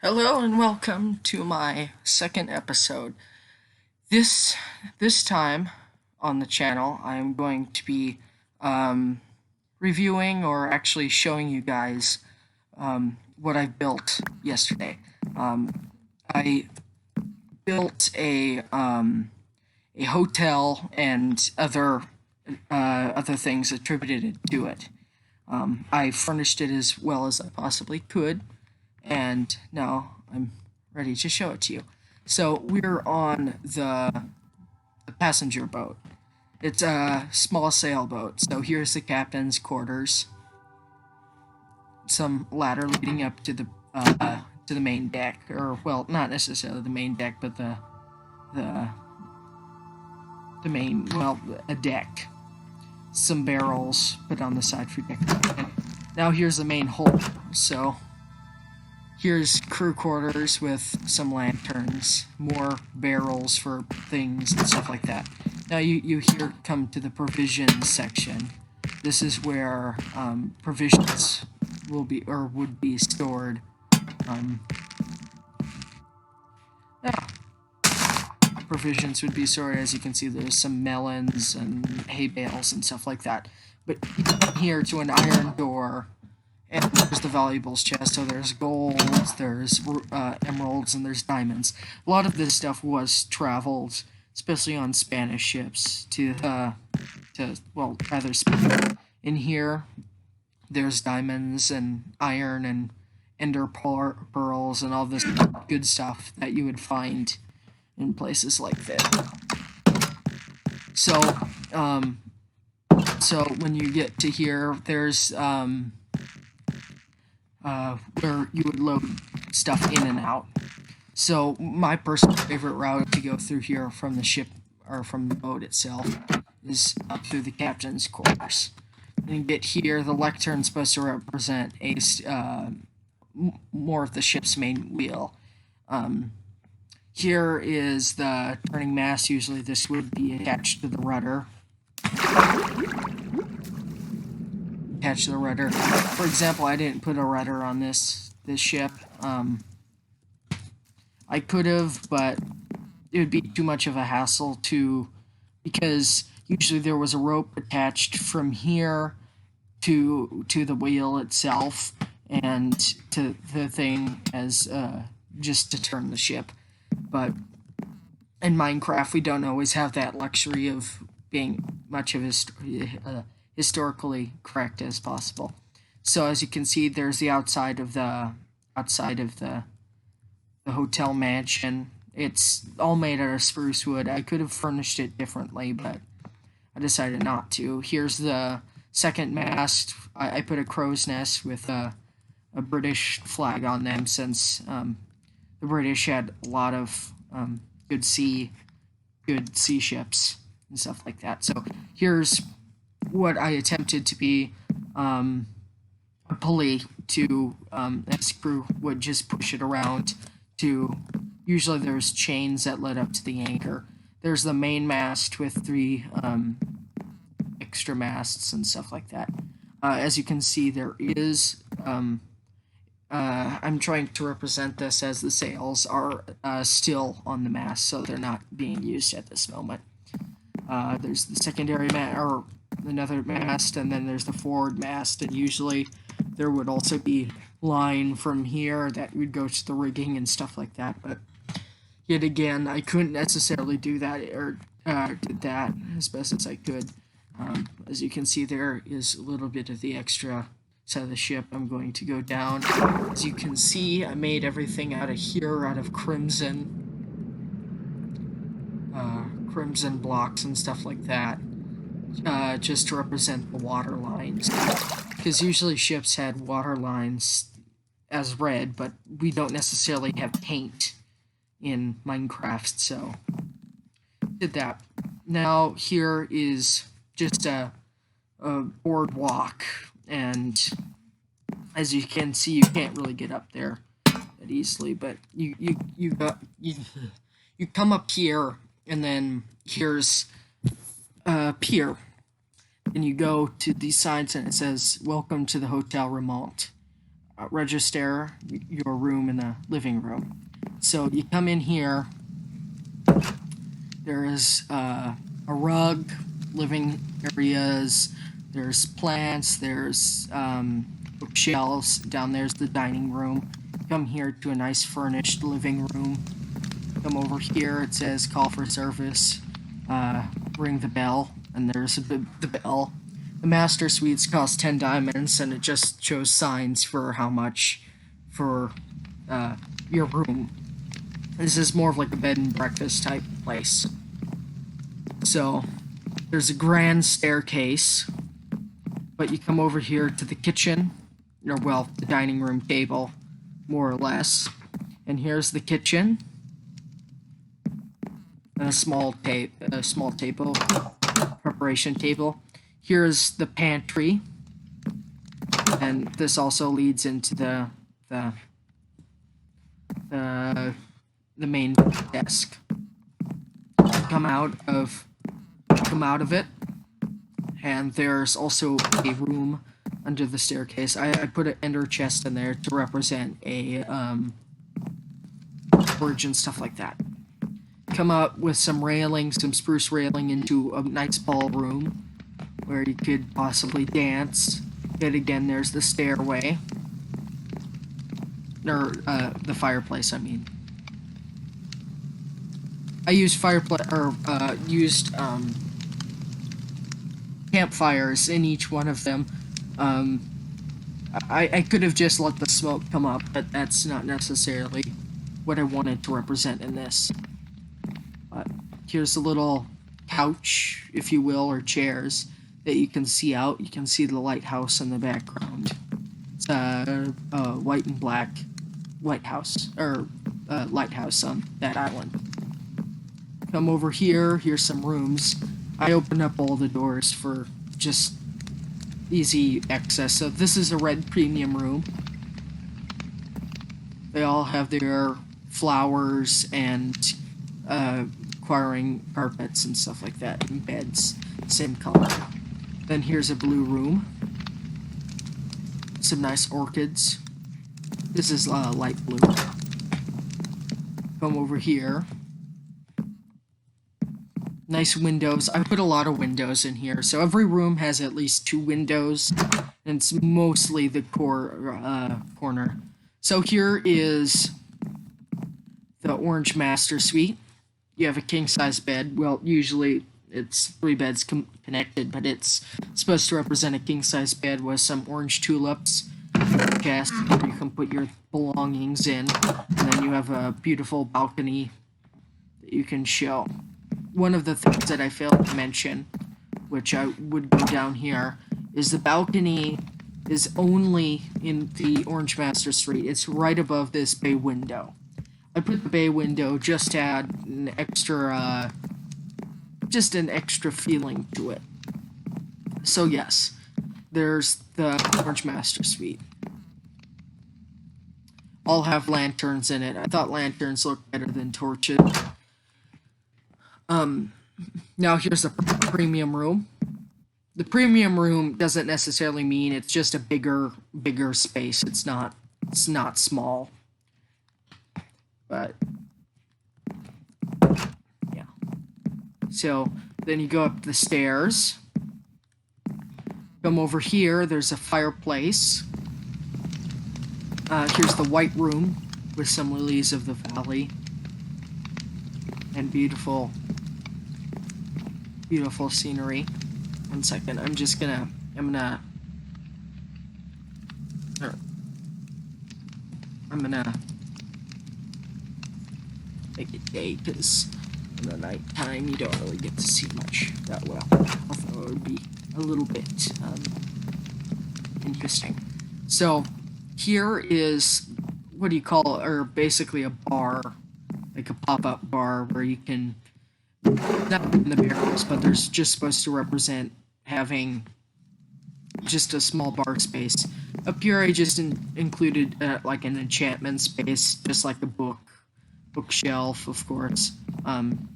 Hello and welcome to my second episode. This time on the channel, I'm going to be reviewing or actually showing you guys what I built yesterday. I built a hotel and other things attributed to it. I furnished it as well as I possibly could, and now I'm ready to show it to you. So we're on the passenger boat. It's a small sailboat. So here's the captain's quarters. Some ladder leading up to the main deck, or well, not necessarily the main deck, but the the main a deck. Some barrels put on the side for decoration. Now here's the main hull. So here's crew quarters with some lanterns, more barrels for things and stuff like that. Now you here come to the provisions section. This is where provisions will be or would be stored. Yeah, provisions would be stored. As you can see, there's some melons and hay bales and stuff like that. But you come here to an iron door, and there's the valuables chest. So there's gold, there's emeralds, and there's diamonds. A lot of this stuff was traveled, especially on Spanish ships, rather Spain. In here, there's diamonds and iron and ender pearls and all this good stuff that you would find in places like this. So, so when you get to here, there's where you would load stuff in and out. So my personal favorite route to go through here from the ship or from the boat itself is up through the captain's quarters. When you get here, the lectern is supposed to represent more of the ship's main wheel. Here is the turning mast. Usually this would be attached to the rudder. Attached to the rudder. For example, I didn't put a rudder on this ship. I could have, but it would be too much of a hassle because usually there was a rope attached from here to the wheel itself and to the thing as just to turn the ship. But in Minecraft, we don't always have that luxury of being much of historically correct as possible. So as you can see, there's the outside of the hotel mansion. It's all made out of spruce wood. I could have furnished it differently, but I decided not to. Here's the second mast. I put a crow's nest with a British flag on them, since the British had a lot of good sea ships and stuff like that. So here's what I attempted to be a pulley to, this crew would just push it around to. Usually there's chains that led up to the anchor. There's the main mast with 3 extra masts and stuff like that. As you can see, there is I'm trying to represent this as the sails are still on the mast, so they're not being used at this moment. There's the secondary mast, or another mast, and then there's the forward mast, and usually there would also be line from here that would go to the rigging and stuff like that, but yet again, I couldn't necessarily do that, or did that as best as I could. As you can see, there is a little bit of the extra side of the ship. I'm going to go down. As you can see, I made everything out of here, out of crimson blocks and stuff like that, just to represent the water lines. Because usually ships had water lines as red, but we don't necessarily have paint in Minecraft, so did that. Now here is just a boardwalk, and as you can see, you can't really get up there that easily, but you come up here, and then here's a pier, and you go to these signs and it says "Welcome to the Hotel Remont." register your room in the living room. So you come in here. There is a rug, living areas. There's plants. There's bookshelves. Down there's the dining room. Come here to a nice furnished living room. Come over here. It says call for service. Ring the bell, and there's the bell. The master suites cost 10 diamonds, and it just shows signs for how much for your room. This is more of like a bed and breakfast type place. So there's a grand staircase, but you come over here to the kitchen, or well, the dining room table, more or less. And here's the kitchen. And a small table, preparation table. Here's the pantry, and this also leads into the main desk. Come out of it, and there's also a room under the staircase. I put an ender chest in there to represent a storage and stuff like that. Come up with some railing, some spruce railing into a nice ballroom where you could possibly dance. Yet again, there's the stairway. Or, the fireplace, I mean. I used campfires in each one of them. I could have just let the smoke come up, but that's not necessarily what I wanted to represent in this. Here's a little couch, if you will, or chairs that you can see out. You can see the lighthouse in the background. It's a white and black lighthouse on that island. Come over here. Here's some rooms. I opened up all the doors for just easy access. So this is a red premium room. They all have their flowers and acquiring carpets and stuff like that, and beds, same color. Then here's a blue room. Some nice orchids. This is light blue. Come over here. Nice windows. I put a lot of windows in here, so every room has at least 2 windows, and it's mostly the corner. So here is the Orange Master Suite. You have a king-size bed. Well, usually it's 3 beds connected, but it's supposed to represent a king-size bed with some orange tulips, chest where you can put your belongings in, and then you have a beautiful balcony that you can show. One of the things that I failed to mention, which I would go down here, is the balcony is only in the Orange Master Suite. It's right above this bay window. I put the bay window just to add an extra, feeling to it. So yes, there's the Orange Master Suite. All have lanterns in it. I thought lanterns looked better than torches. Now here's the premium room. The premium room doesn't necessarily mean it's just a bigger space. It's not small. But yeah. So then you go up the stairs. Come over here, there's a fireplace. Here's the white room with some lilies of the valley. And beautiful scenery. 1 second, I'm gonna make it day, because in the night time you don't really get to see much that well. Although it would be a little bit interesting. So here is basically a bar, like a pop-up bar where you can, not in the barrels, but there's just supposed to represent having just a small bar space. Up here I just included like an enchantment space, just like a bookshelf, of course.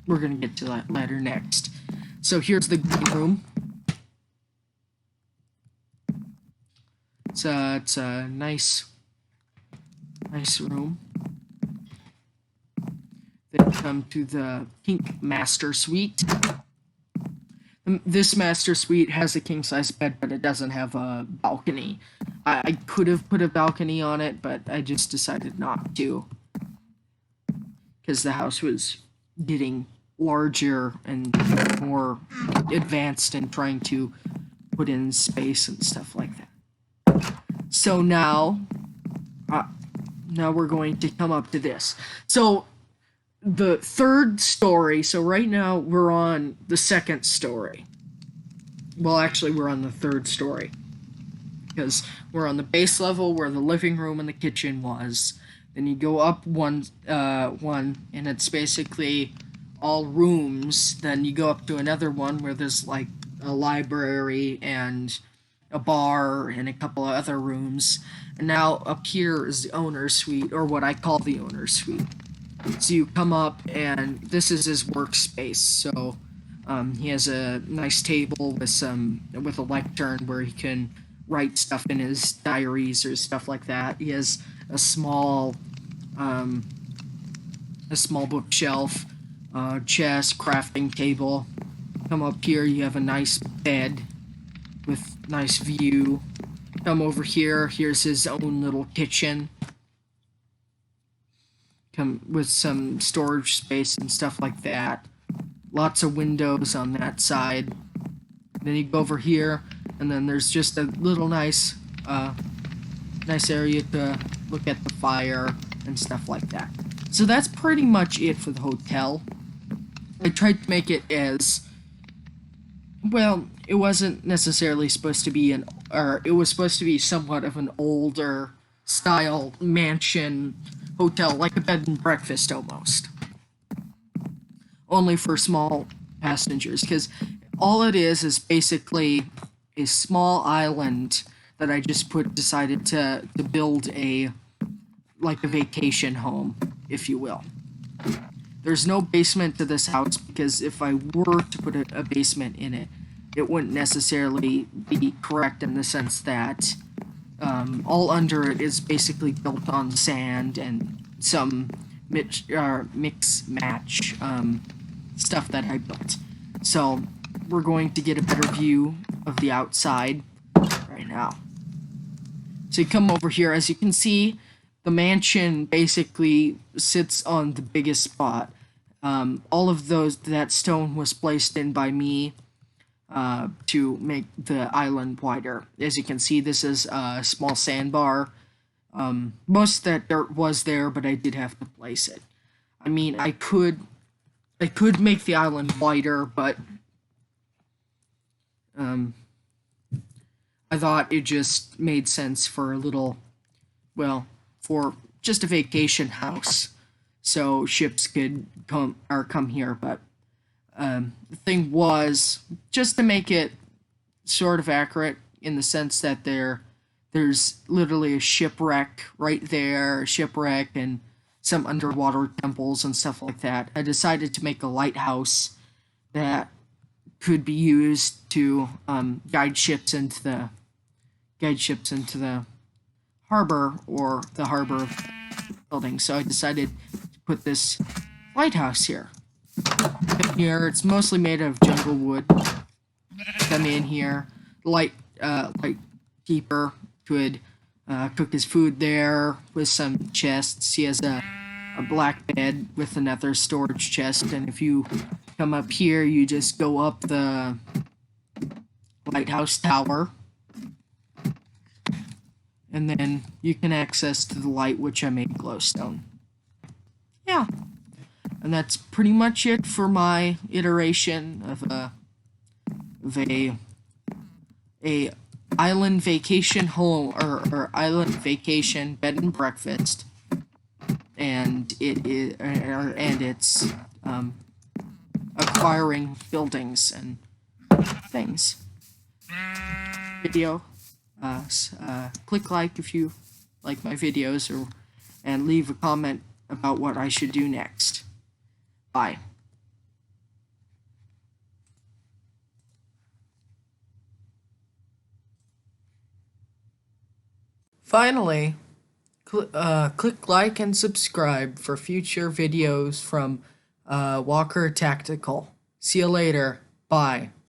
We're gonna get to that later next. So here's the green room. It's a nice Nice room. Then come to the Pink Master Suite. This master suite has a king-size bed, but it doesn't have a balcony. I could have put a balcony on it, but I just decided not to. Because the house was getting larger and more advanced and trying to put in space and stuff like that. So now we're going to come up to this. So the third story, so right now we're on the second story. Well, actually, we're on the third story. Because we're on the base level where the living room and the kitchen was. Then you go up one, and it's basically all rooms. Then you go up to another one where there's like a library and a bar and a couple of other rooms. And now up here is the owner's suite, or what I call the owner's suite. So you come up, and this is his workspace. So he has a nice table with a lectern where he can write stuff in his diaries or stuff like that. He has a small bookshelf, chest, crafting table. Come up here, you have a nice bed with nice view. Come over here, here's his own little kitchen. Come with some storage space and stuff like that. Lots of windows on that side. Then you go over here, and then there's just a little nice area to look at the fire and stuff like that. So that's pretty much it for the hotel. I tried to make it as well. It wasn't necessarily supposed to be it was supposed to be somewhat of an older style mansion hotel, like a bed and breakfast almost. Only for small passengers, because all it is basically a small island that I just decided to build like a vacation home, if you will. There's no basement to this house, because if I were to put a basement in it, it wouldn't necessarily be correct in the sense that all under it is basically built on sand and some mix-match stuff that I built. So we're going to get a better view of the outside right now. So you come over here, as you can see, the mansion basically sits on the biggest spot. All of that stone was placed in by me to make the island wider. As you can see, this is a small sandbar. Most of that dirt was there, but I did have to place it. I mean, I could make the island wider, but I thought it just made sense for for just a vacation house, so ships could come here. But the thing was, just to make it sort of accurate in the sense that there's literally a shipwreck right there, and some underwater temples and stuff like that. I decided to make a lighthouse that could be used to guide ships into the harbor, or the harbor building. So I decided to put this lighthouse here. Here, it's mostly made of jungle wood. Come in here. Light keeper could cook his food there with some chests. He has a black bed with another storage chest, and if you come up here, you just go up the lighthouse tower, and then you can access to the light, which I made glowstone. Yeah, and that's pretty much it for my iteration of a island vacation home, or island vacation bed and breakfast, and it's acquiring buildings and things. Video. Click like if you like my videos, and leave a comment about what I should do next. Bye. Finally, Click like and subscribe for future videos from Walker Tactical. See you later. Bye.